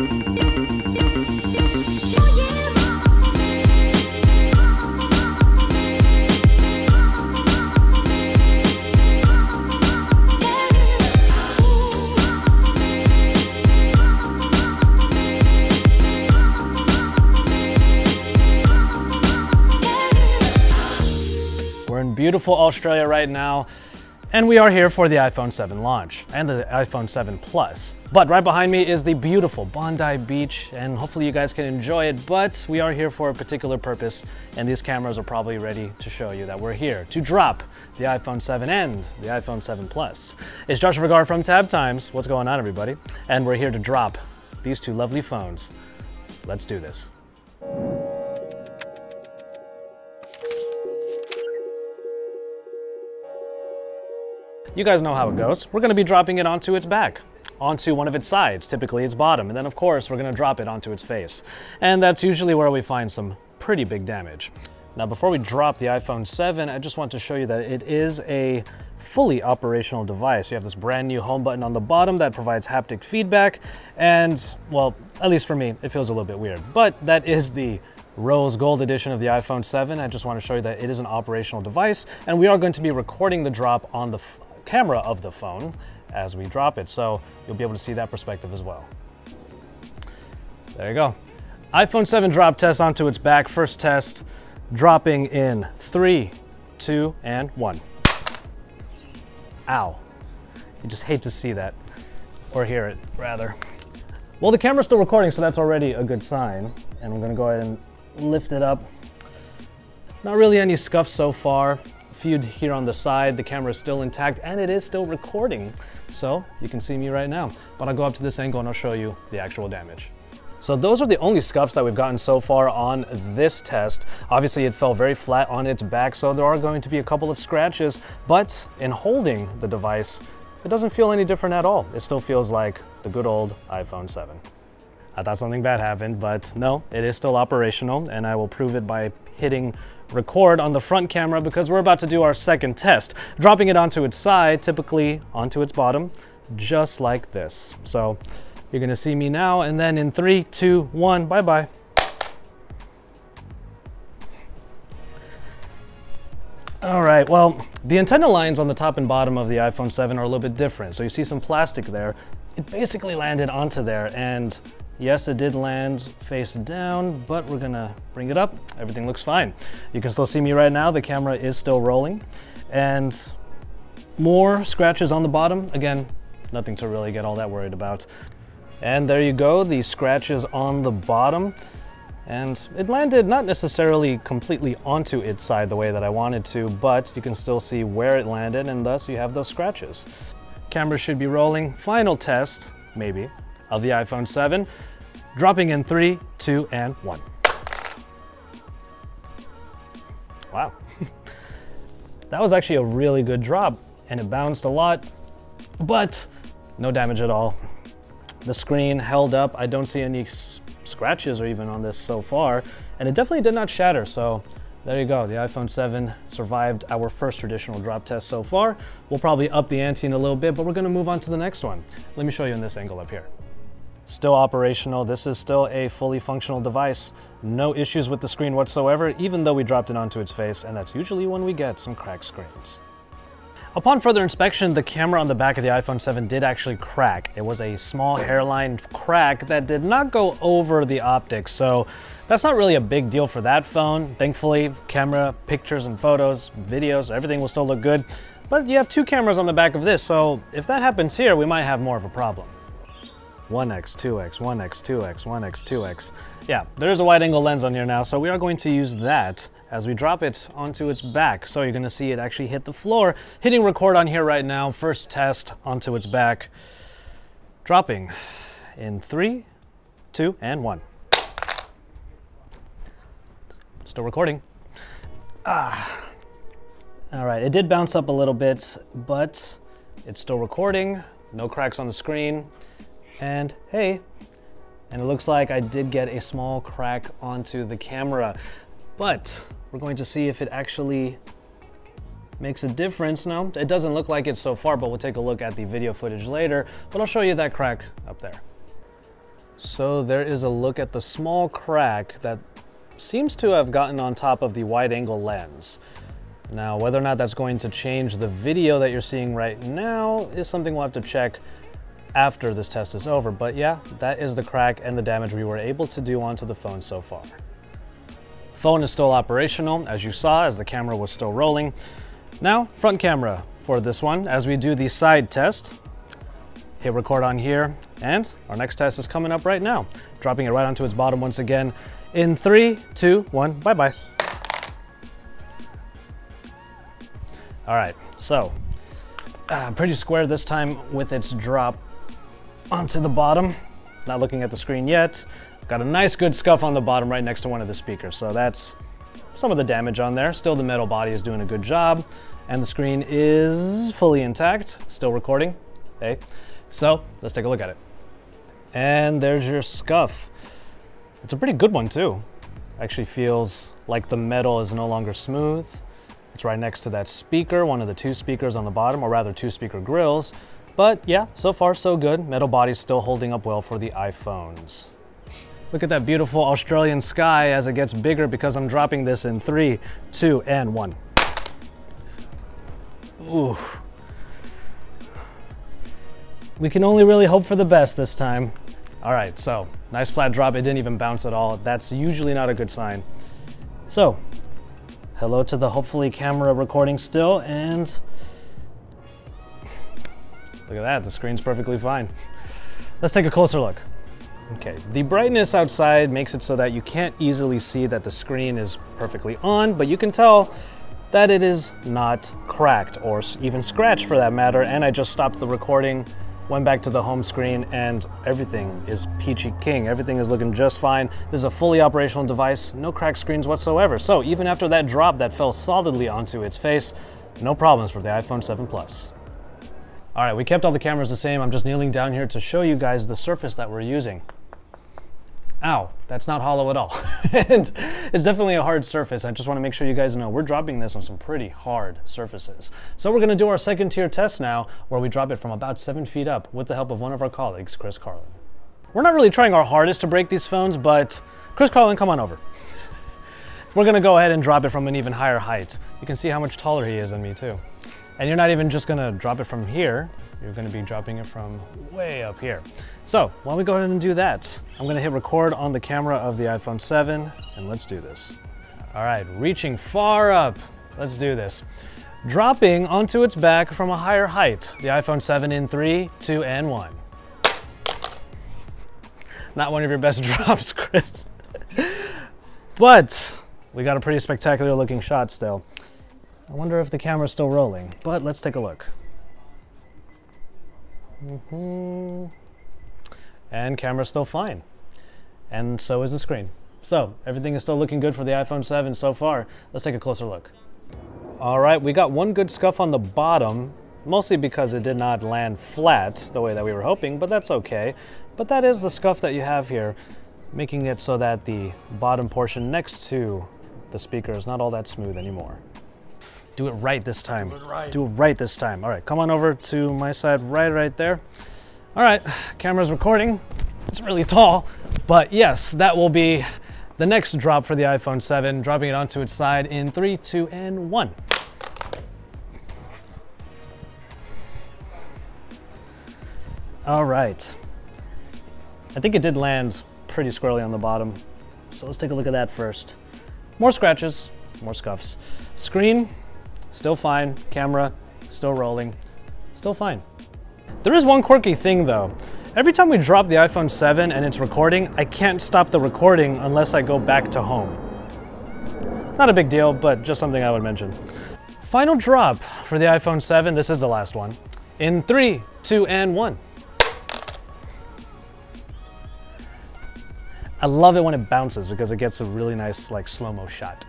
We're in beautiful Australia right now, and we are here for the iPhone 7 launch and the iPhone 7 Plus. But right behind me is the beautiful Bondi Beach, and hopefully you guys can enjoy it, but we are here for a particular purpose, and these cameras are probably ready to show you that we're here to drop the iPhone 7 and the iPhone 7 Plus. It's Joshua Vergara from Tab Times. What's going on, everybody? And we're here to drop these two lovely phones. Let's do this. You guys know how it goes. We're gonna be dropping it onto its back, onto one of its sides, typically its bottom, and then of course we're gonna drop it onto its face. And that's usually where we find some pretty big damage. Now before we drop the iPhone 7, I just want to show you that it is a fully operational device. You have this brand new home button on the bottom that provides haptic feedback, and well, at least for me, it feels a little bit weird. But that is the rose gold edition of the iPhone 7. I just want to show you that it is an operational device, and we are going to be recording the drop on the camera of the phone as we drop it, so you'll be able to see that perspective as well. There you go. iPhone 7 drop test onto its back. First test, dropping in 3, 2, and 1. Ow. You just hate to see that, or hear it, rather. Well, the camera's still recording, so that's already a good sign. And I'm gonna go ahead and lift it up. Not really any scuffs so far. Few here on the side, the camera is still intact and it is still recording. So you can see me right now, but I'll go up to this angle and I'll show you the actual damage. So those are the only scuffs that we've gotten so far on this test. Obviously it fell very flat on its back, so there are going to be a couple of scratches, but in holding the device, it doesn't feel any different at all. It still feels like the good old iPhone 7. I thought something bad happened, but no, it is still operational, and I will prove it by hitting record on the front camera because we're about to do our second test, dropping it onto its side, typically onto its bottom, just like this. So you're gonna see me now, and then in 3, 2, 1, bye-bye. All right, well, the antenna lines on the top and bottom of the iPhone 7 are a little bit different. So you see some plastic there. It basically landed onto there, and yes, it did land face down, but we're gonna bring it up. Everything looks fine. You can still see me right now. The camera is still rolling, and more scratches on the bottom. Again, nothing to really get all that worried about. And there you go, the scratches on the bottom. And it landed not necessarily completely onto its side the way that I wanted to, but you can still see where it landed, and thus you have those scratches. Camera should be rolling. Final test, maybe, of the iPhone 7. Dropping in 3, 2, and 1. Wow. That was actually a really good drop, and it bounced a lot, but no damage at all. The screen held up. I don't see any scratches or even on this so far, and it definitely did not shatter, so there you go. The iPhone 7 survived our first traditional drop test so far. We'll probably up the ante in a little bit, but we're gonna move on to the next one. Let me show you in this angle up here. Still operational. This is still a fully functional device. No issues with the screen whatsoever, even though we dropped it onto its face, and that's usually when we get some cracked screens. Upon further inspection, the camera on the back of the iPhone 7 did actually crack. It was a small hairline crack that did not go over the optics, so that's not really a big deal for that phone. Thankfully, camera, pictures and photos, videos, everything will still look good. But you have two cameras on the back of this, so if that happens here, we might have more of a problem. 1x, 2x, 1x, 2x, 1x, 2x. Yeah, there's a wide angle lens on here now, so we are going to use that as we drop it onto its back. So you're gonna see it actually hit the floor. Hitting record on here right now, first test onto its back. Dropping in 3, 2, and 1. Still recording. All right, it did bounce up a little bit, but it's still recording. No cracks on the screen. And hey, and it looks like I did get a small crack onto the camera, but we're going to see if it actually makes a difference. No, it doesn't look like it so far, but we'll take a look at the video footage later, but I'll show you that crack up there. So there is a look at the small crack that seems to have gotten on top of the wide-angle lens. Now, whether or not that's going to change the video that you're seeing right now is something we'll have to check after this test is over. But yeah, that is the crack and the damage we were able to do onto the phone so far. Phone is still operational, as you saw, as the camera was still rolling. Now, front camera for this one, as we do the side test. Hit record on here, and our next test is coming up right now. Dropping it right onto its bottom once again. In 3, 2, 1, bye-bye. All right, so pretty square this time with its drop onto the bottom. Not looking at the screen yet. Got a nice good scuff on the bottom right next to one of the speakers, so that's some of the damage on there. Still, the metal body is doing a good job, and the screen is fully intact, still recording. Hey, so let's take a look at it. And there's your scuff. It's a pretty good one too. Actually feels like the metal is no longer smooth. It's right next to that speaker, one of the 2 speakers on the bottom, or rather 2 speaker grills. But yeah, so far so good. Metal body's still holding up well for the iPhones. Look at that beautiful Australian sky as it gets bigger because I'm dropping this in 3, 2, and 1. Ooh. We can only really hope for the best this time. All right, so nice flat drop. It didn't even bounce at all. That's usually not a good sign. So, hello to the hopefully camera recording still, and look at that, the screen's perfectly fine. Let's take a closer look. Okay, the brightness outside makes it so that you can't easily see that the screen is perfectly on, but you can tell that it is not cracked or even scratched for that matter, and I just stopped the recording, went back to the home screen, and everything is peachy keen. Everything is looking just fine. This is a fully operational device, no cracked screens whatsoever. So even after that drop that fell solidly onto its face, no problems for the iPhone 7 Plus. All right, we kept all the cameras the same. I'm just kneeling down here to show you guys the surface that we're using. Ow, that's not hollow at all. And it's definitely a hard surface. I just want to make sure you guys know we're dropping this on some pretty hard surfaces. So we're going to do our second tier test now, where we drop it from about 7 feet up with the help of one of our colleagues, Chris Carlin. We're not really trying our hardest to break these phones, but Chris Carlin, come on over. We're going to go ahead and drop it from an even higher height. You can see how much taller he is than me too. And you're not even just going to drop it from here. You're going to be dropping it from way up here. So why don't we go ahead and do that? I'm going to hit record on the camera of the iPhone 7, and let's do this. All right, reaching far up. Let's do this. Dropping onto its back from a higher height. The iPhone 7 in 3, 2, and 1. Not one of your best drops, Chris. But we got a pretty spectacular looking shot still. I wonder if the camera's still rolling, but let's take a look. And camera's still fine. And so is the screen. So everything is still looking good for the iPhone 7 so far. Let's take a closer look. All right, we got one good scuff on the bottom, mostly because it did not land flat the way that we were hoping, but that's okay. But that is the scuff that you have here, making it so that the bottom portion next to the speaker is not all that smooth anymore. Do it right this time. Do it right. Do it right this time. All right, come on over to my side right there. All right, camera's recording. It's really tall, but yes, that will be the next drop for the iPhone 7, dropping it onto its side in 3, 2, and 1. All right. I think it did land pretty squarely on the bottom, so let's take a look at that first. More scratches, more scuffs. Screen, still fine. Camera, still rolling, still fine. There is one quirky thing though. Every time we drop the iPhone 7 and it's recording, I can't stop the recording unless I go back to home. Not a big deal, but just something I would mention. Final drop for the iPhone 7. This is the last one. In 3, 2, and 1. I love it when it bounces because it gets a really nice like slow-mo shot.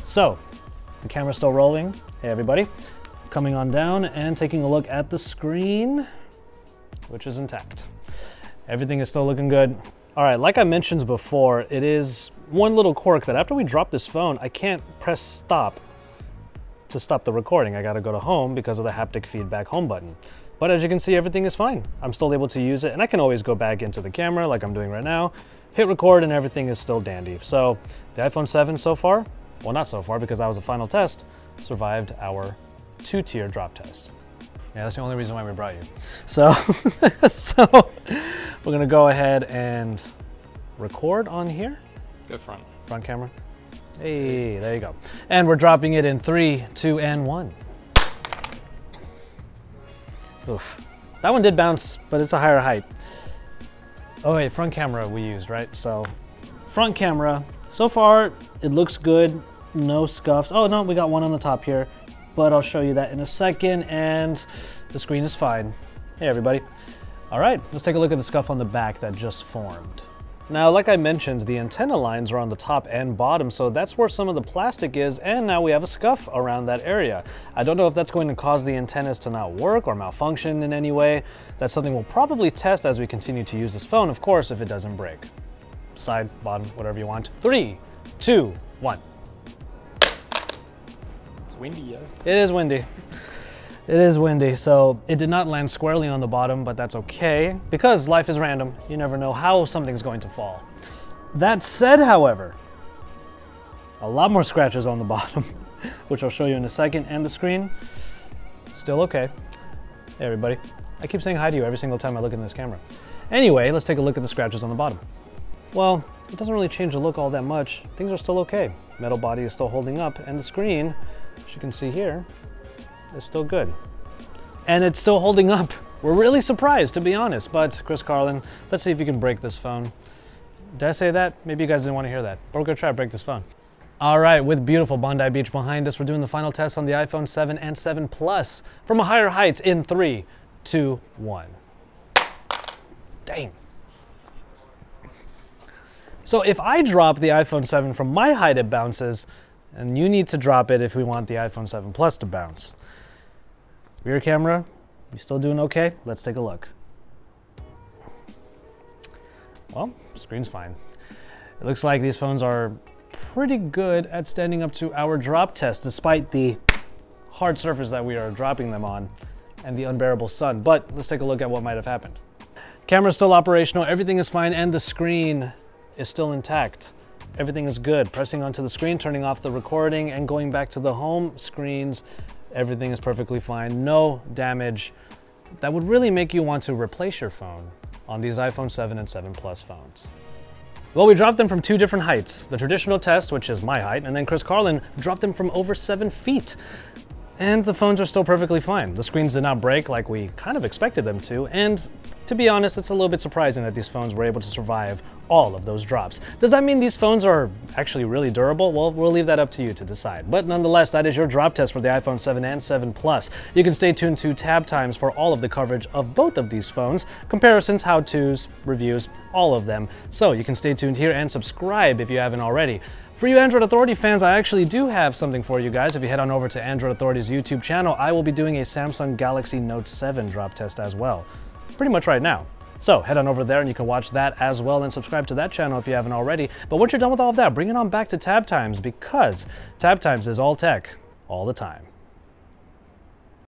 So, the camera's still rolling. Hey everybody. Coming on down and taking a look at the screen, which is intact. Everything is still looking good. All right, like I mentioned before, it is one little quirk that after we drop this phone, I can't press stop to stop the recording. I gotta go to home because of the haptic feedback home button. But as you can see, everything is fine. I'm still able to use it, and I can always go back into the camera like I'm doing right now, hit record, and everything is still dandy. So the iPhone 7 so far, well, not so far because that was a final test, survived our 2-tier drop test. Yeah, that's the only reason why we brought you. So, so we're gonna go ahead and record on here. Go front camera. Hey, there you go. And we're dropping it in 3, 2, and 1. Oof. That one did bounce, but it's a higher height. Oh wait, front camera we used, right? So front camera, so far it looks good, no scuffs. Oh no, we got one on the top here, but I'll show you that in a second, and the screen is fine. Hey everybody. All right, let's take a look at the scuff on the back that just formed. Now, like I mentioned, the antenna lines are on the top and bottom, so that's where some of the plastic is, and now we have a scuff around that area. I don't know if that's going to cause the antennas to not work or malfunction in any way. That's something we'll probably test as we continue to use this phone, of course, if it doesn't break. Side, bottom, whatever you want. 3, 2, 1. It's windy, yeah. It is windy. It is windy, so it did not land squarely on the bottom, but that's okay, because life is random. You never know how something's going to fall. That said, however, a lot more scratches on the bottom, which I'll show you in a second, and the screen, still okay. Hey everybody, I keep saying hi to you every single time I look in this camera. Anyway, let's take a look at the scratches on the bottom. Well, it doesn't really change the look all that much. Things are still okay. Metal body is still holding up, and the screen, as you can see here, is still good. And it's still holding up. We're really surprised, to be honest, but Chris Carlin, let's see if you can break this phone. Did I say that? Maybe you guys didn't want to hear that, but we're gonna try to break this phone. All right, with beautiful Bondi Beach behind us, we're doing the final test on the iPhone 7 and 7 Plus from a higher height in 3, 2, 1. Dang. So if I drop the iPhone 7 from my height, it bounces, and you need to drop it if we want the iPhone 7 Plus to bounce. Rear camera, you still doing okay? Let's take a look. Well, screen's fine. It looks like these phones are pretty good at standing up to our drop test, despite the hard surface that we are dropping them on and the unbearable sun. But let's take a look at what might have happened. Camera's still operational, everything is fine, and the screen is still intact. Everything is good. Pressing onto the screen, turning off the recording, and going back to the home screens, everything is perfectly fine. No damage. That would really make you want to replace your phone on these iPhone 7 and 7 Plus phones. Well, we dropped them from 2 different heights. The traditional test, which is my height, and then Chris Carlin dropped them from over 7 feet. And the phones are still perfectly fine. The screens did not break like we kind of expected them to, and to be honest, it's a little bit surprising that these phones were able to survive all of those drops. Does that mean these phones are actually really durable? Well, we'll leave that up to you to decide. But nonetheless, that is your drop test for the iPhone 7 and 7 Plus. You can stay tuned to Tab Times for all of the coverage of both of these phones, comparisons, how-tos, reviews, all of them. So you can stay tuned here and subscribe if you haven't already. For you Android Authority fans, I actually do have something for you guys. If you head on over to Android Authority's YouTube channel, I will be doing a Samsung Galaxy Note 7 drop test as well. Pretty much right now. So head on over there and you can watch that as well, and subscribe to that channel if you haven't already. But once you're done with all of that, bring it on back to Tab Times, because Tab Times is all tech all the time.